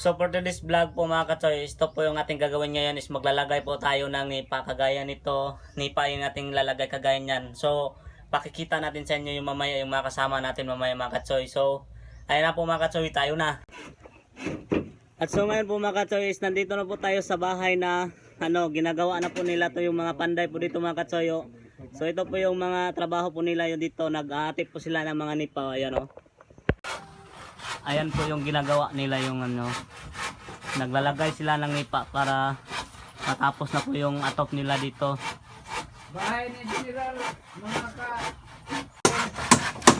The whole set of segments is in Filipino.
So for today's vlog po mga katsoy, ito po yung ating gagawin ngayon is maglalagay po tayo ng nipa kagaya nito. Nipa yung ating lalagay kagaya niyan. So pakikita natin sa inyo yung mamaya yung mga kasama natin mamaya mga katsoy. So ayun na po mga katsoy, tayo na. At so ngayon po mga katsoy is nandito na po tayo sa bahay na ginagawa na po nila to yung mga panday po dito mga katsoy. So ito po yung mga trabaho po nila yung dito. Nag-aatip po sila ng mga nipa. Ayan o. Ayan po yung ginagawa nila yung naglalagay sila ng nipa para matapos na po yung atop nila dito. Bahay ni General, mga ka...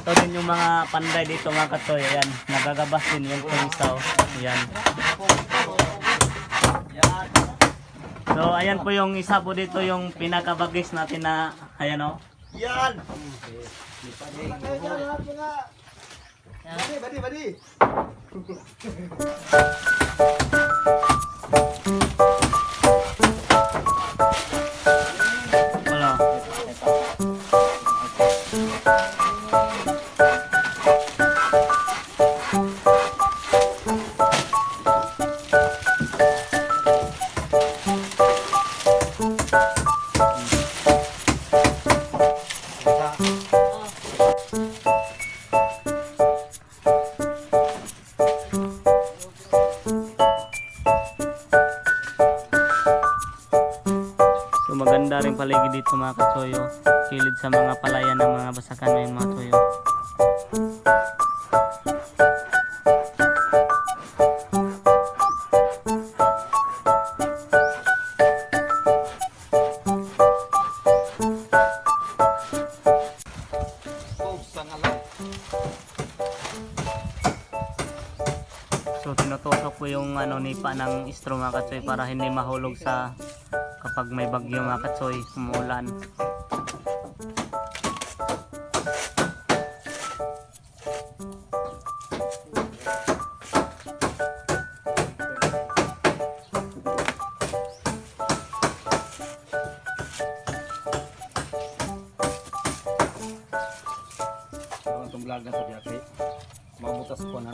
Ito din yung mga panday dito mga katsoy. Ayan, nagagabas din yung purisaw. Ayan. So ayan po yung isa po dito yung pinakabagis natin na ayan o. Yan. Badi. Wala. So maganda rin paligid dito mga katsoyo. Kilid sa mga palayan ng mga basakan na yung mga toyo. So tinutusok ko yung nipa ng straw mga katsoy para hindi mahulog sa kapag may bagyo mga katsoy, umuulan. Itong vlog na sa diya, mabutas ko na.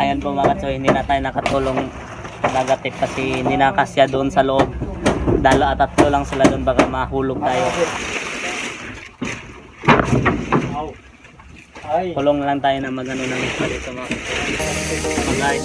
Ayan po mga katsoy, hindi na tayo nakatulong nagatip kasi hindi na kasya doon sa loob. Dalo at tatlo lang sila doon, baka mahulog tayo. Kulong lang tayo na magano ng isa dito mga guys.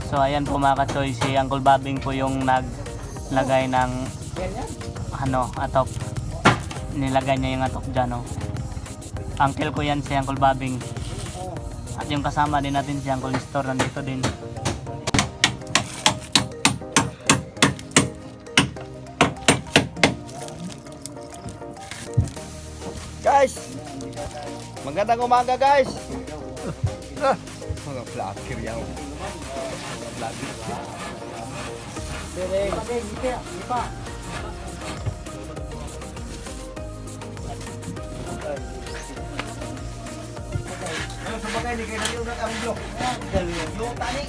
So ayan po mga katsoy, si Uncle Babing po yung naglagay ng atop. Nilagay niya yung atop dyan Uncle ko yan si Uncle Babing. At yung kasama din natin si Uncle Nestor nandito din. Guys, magandang umaga guys. Mga vlogger yan. Ano sa bagay ni kay naliw na ang vlog? Vlog tani.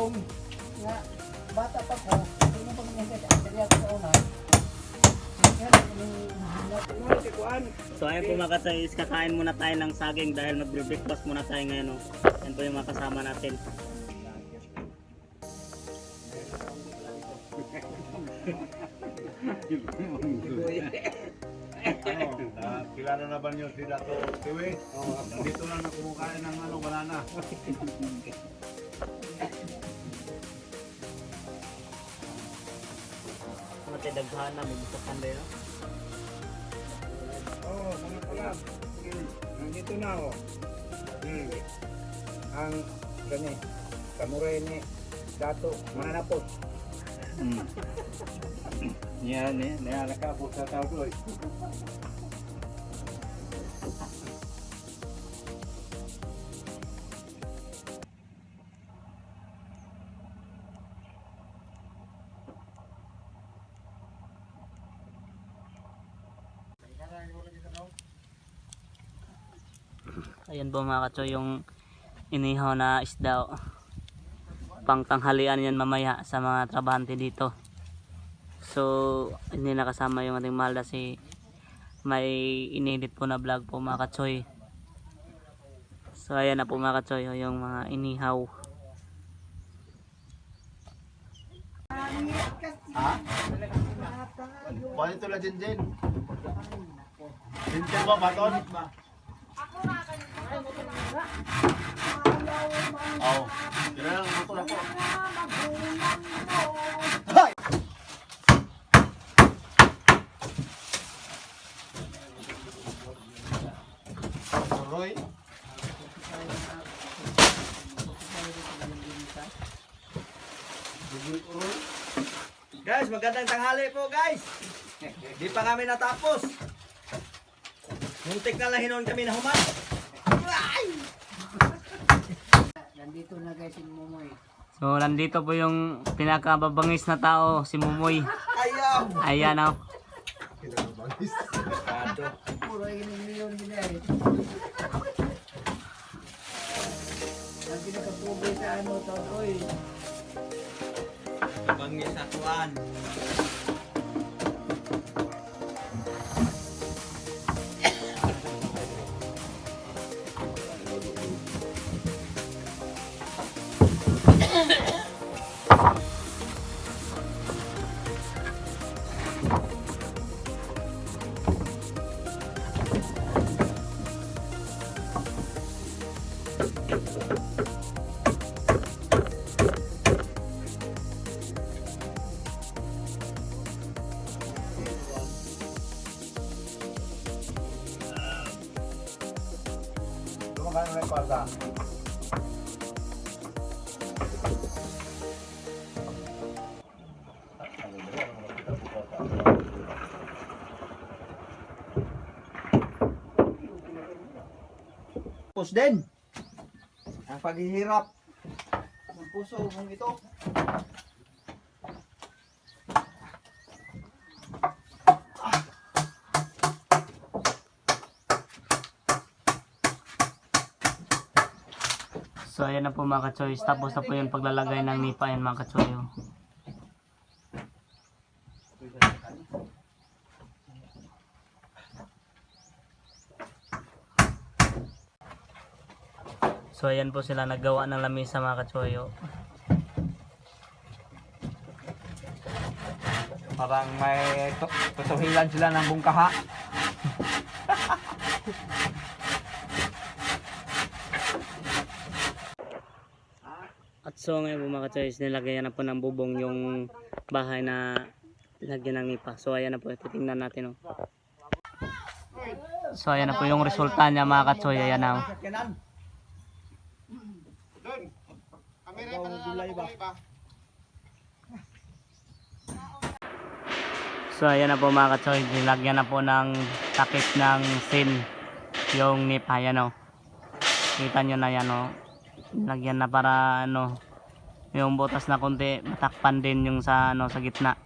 Nung nga, bata pa ko, hindi mo pag nangyay ako sa una. So ayun po mga katsoy, is kakain muna tayo ng saging dahil mag-breakfast muna tayo ngayon. Oh. Yan po yung mga kasama natin. Kilala na ba niyo si Dato Tiwi? Dito lang na kumakain ng banana. Mati daghan na, may gusto kanday no? Oo, mga pala. Nandito na ako. Ang gani, kamuray ni Dato, mananapos. Yan eh, nalaka po sa tao doy. Ayan po mga katsoy, yung inihaw na isda. Oh. Pang tanghalian yan mamaya sa mga trabahante dito. So, hindi nakasama yung ating mahal si may inedit po na vlog po mga katsoy. So, ayan na po mga katsoy, yung mga inihaw. Paano ito na Jinjin? Jinjin ba baton? Oo. Kira lang motor ako. Roy. Guys, magandang tanghali po guys. Di pa kami natapos. Muntik na lang hinon kami na human. Nandito na guys si Momoy. So, nandito po yung pinakababangis na tao, si Mumoy. Ayaw. Ayan o. Puro milyon nila eh. Ang pinakapugay sa ano to, oy. Kabangis sa tuan. Kumakain na yung parda. Tapos din. Ang paghihirap ng puso mong ito. So, ayan na po mga katsoy. Tapos na po yung paglalagay ng nipa yan mga katsoy. Oh. So, ayan po sila naggawa ng lamisa mga katsoy. Oh. Parang may tutuhilan sila ng bungkaha. At so ngayon po mga katsoy, nilagyan na po ng bubong yung bahay na lagyan ng nipa. So ayan na po, titingnan natin. Oh. So ayan na po yung resulta niya mga katsoy. Ayan na. Oh. Sakyanan. So ayan na po mga katsoy, nilagyan na po ng takip ng sin yung nipa. Ayan o. Kita nyo na yan o. Nilagyan na para ano, yung butas na konti matakpan din yung sa ano sa gitna.